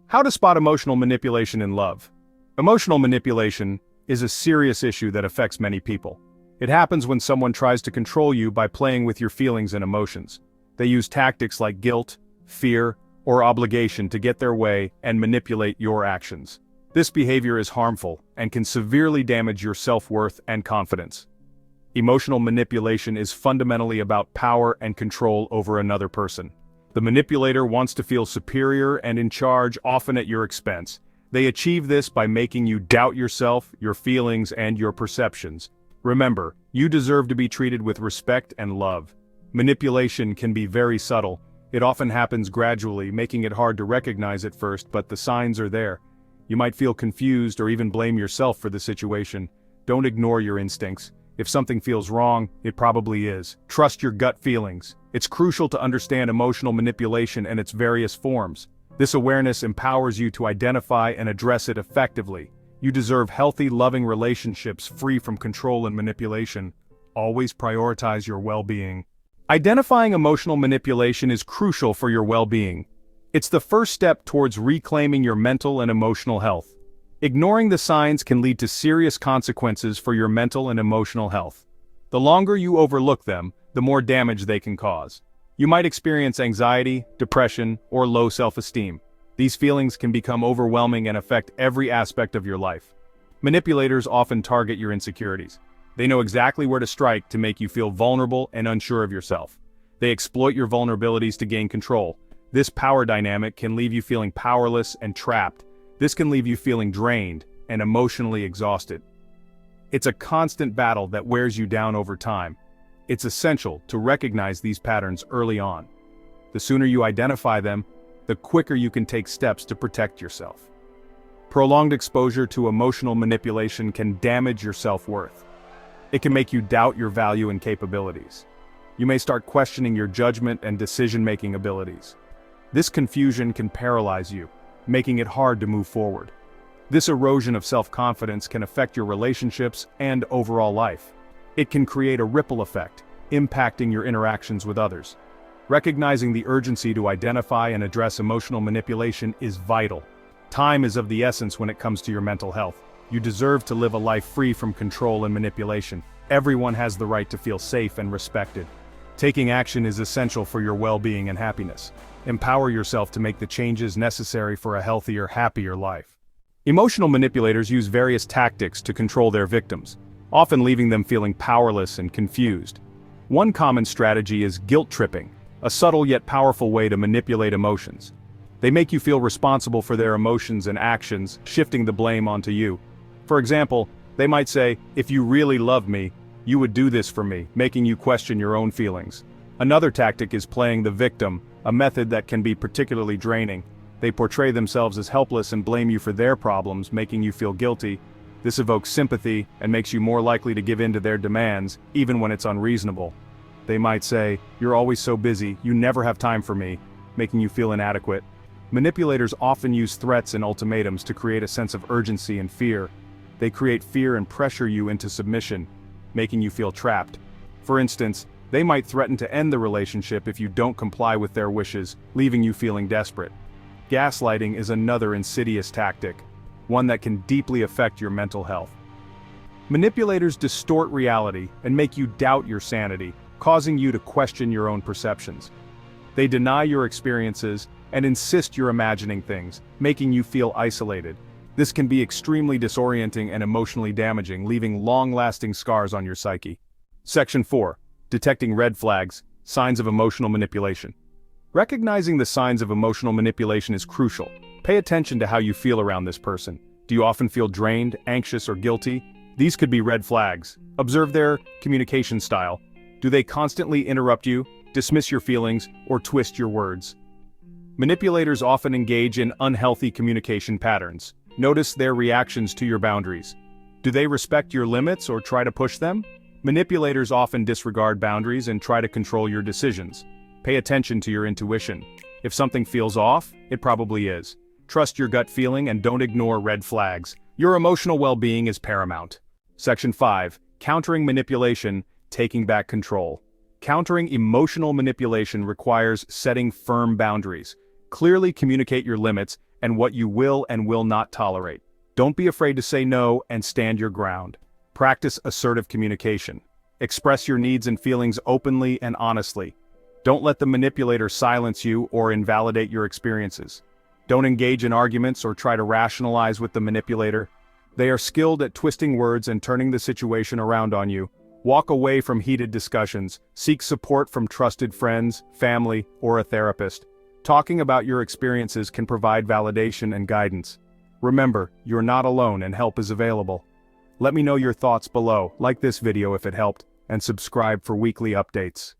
How to spot emotional manipulation in love. Emotional manipulation is a serious issue that affects many people. It happens when someone tries to control you by playing with your feelings and emotions. They use tactics like guilt, fear, or obligation to get their way and manipulate your actions. This behavior is harmful and can severely damage your self-worth and confidence. Emotional manipulation is fundamentally about power and control over another person. The manipulator wants to feel superior and in charge, often at your expense. They achieve this by making you doubt yourself, your feelings, and your perceptions. Remember, you deserve to be treated with respect and love. Manipulation can be very subtle. It often happens gradually, making it hard to recognize at first, but the signs are there. You might feel confused or even blame yourself for the situation. Don't ignore your instincts. If something feels wrong, it probably is. Trust your gut feelings. It's crucial to understand emotional manipulation and its various forms. This awareness empowers you to identify and address it effectively. You deserve healthy, loving relationships free from control and manipulation. Always prioritize your well-being. Identifying emotional manipulation is crucial for your well-being. It's the first step towards reclaiming your mental and emotional health. Ignoring the signs can lead to serious consequences for your mental and emotional health. The longer you overlook them, the more damage they can cause. You might experience anxiety, depression, or low self-esteem. These feelings can become overwhelming and affect every aspect of your life. Manipulators often target your insecurities. They know exactly where to strike to make you feel vulnerable and unsure of yourself. They exploit your vulnerabilities to gain control. This power dynamic can leave you feeling powerless and trapped. This can leave you feeling drained and emotionally exhausted. It's a constant battle that wears you down over time. It's essential to recognize these patterns early on. The sooner you identify them, the quicker you can take steps to protect yourself. Prolonged exposure to emotional manipulation can damage your self-worth. It can make you doubt your value and capabilities. You may start questioning your judgment and decision-making abilities. This confusion can paralyze you, making it hard to move forward. This erosion of self-confidence can affect your relationships and overall life. It can create a ripple effect, impacting your interactions with others. Recognizing the urgency to identify and address emotional manipulation is vital. Time is of the essence when it comes to your mental health. You deserve to live a life free from control and manipulation. Everyone has the right to feel safe and respected. Taking action is essential for your well-being and happiness. Empower yourself to make the changes necessary for a healthier, happier life. Emotional manipulators use various tactics to control their victims, often leaving them feeling powerless and confused. One common strategy is guilt tripping, a subtle yet powerful way to manipulate emotions. They make you feel responsible for their emotions and actions, shifting the blame onto you. For example, they might say, "If you really love me, you would do this for me," making you question your own feelings. Another tactic is playing the victim, a method that can be particularly draining. They portray themselves as helpless and blame you for their problems, making you feel guilty. This evokes sympathy and makes you more likely to give in to their demands, even when it's unreasonable. They might say, "You're always so busy, you never have time for me," making you feel inadequate. Manipulators often use threats and ultimatums to create a sense of urgency and fear. They create fear and pressure you into submission, making you feel trapped. For instance, they might threaten to end the relationship if you don't comply with their wishes, leaving you feeling desperate. Gaslighting is another insidious tactic, one that can deeply affect your mental health. Manipulators distort reality and make you doubt your sanity, causing you to question your own perceptions. They deny your experiences and insist you're imagining things, making you feel isolated. This can be extremely disorienting and emotionally damaging, leaving long-lasting scars on your psyche. Section 4. Detecting red flags, signs of emotional manipulation. Recognizing the signs of emotional manipulation is crucial. Pay attention to how you feel around this person. Do you often feel drained, anxious, or guilty? These could be red flags. Observe their communication style. Do they constantly interrupt you, dismiss your feelings, or twist your words? Manipulators often engage in unhealthy communication patterns. Notice their reactions to your boundaries. Do they respect your limits or try to push them? Manipulators often disregard boundaries and try to control your decisions. Pay attention to your intuition. If something feels off, it probably is. Trust your gut feeling and don't ignore red flags. Your emotional well-being is paramount. Section 5. Countering manipulation, taking back control. Countering emotional manipulation requires setting firm boundaries. Clearly communicate your limits and what you will and will not tolerate. Don't be afraid to say no and stand your ground. Practice assertive communication. Express your needs and feelings openly and honestly. Don't let the manipulator silence you or invalidate your experiences. Don't engage in arguments or try to rationalize with the manipulator. They are skilled at twisting words and turning the situation around on you. Walk away from heated discussions. Seek support from trusted friends, family, or a therapist. Talking about your experiences can provide validation and guidance. Remember, you're not alone and help is available. Let me know your thoughts below, like this video if it helped, and subscribe for weekly updates.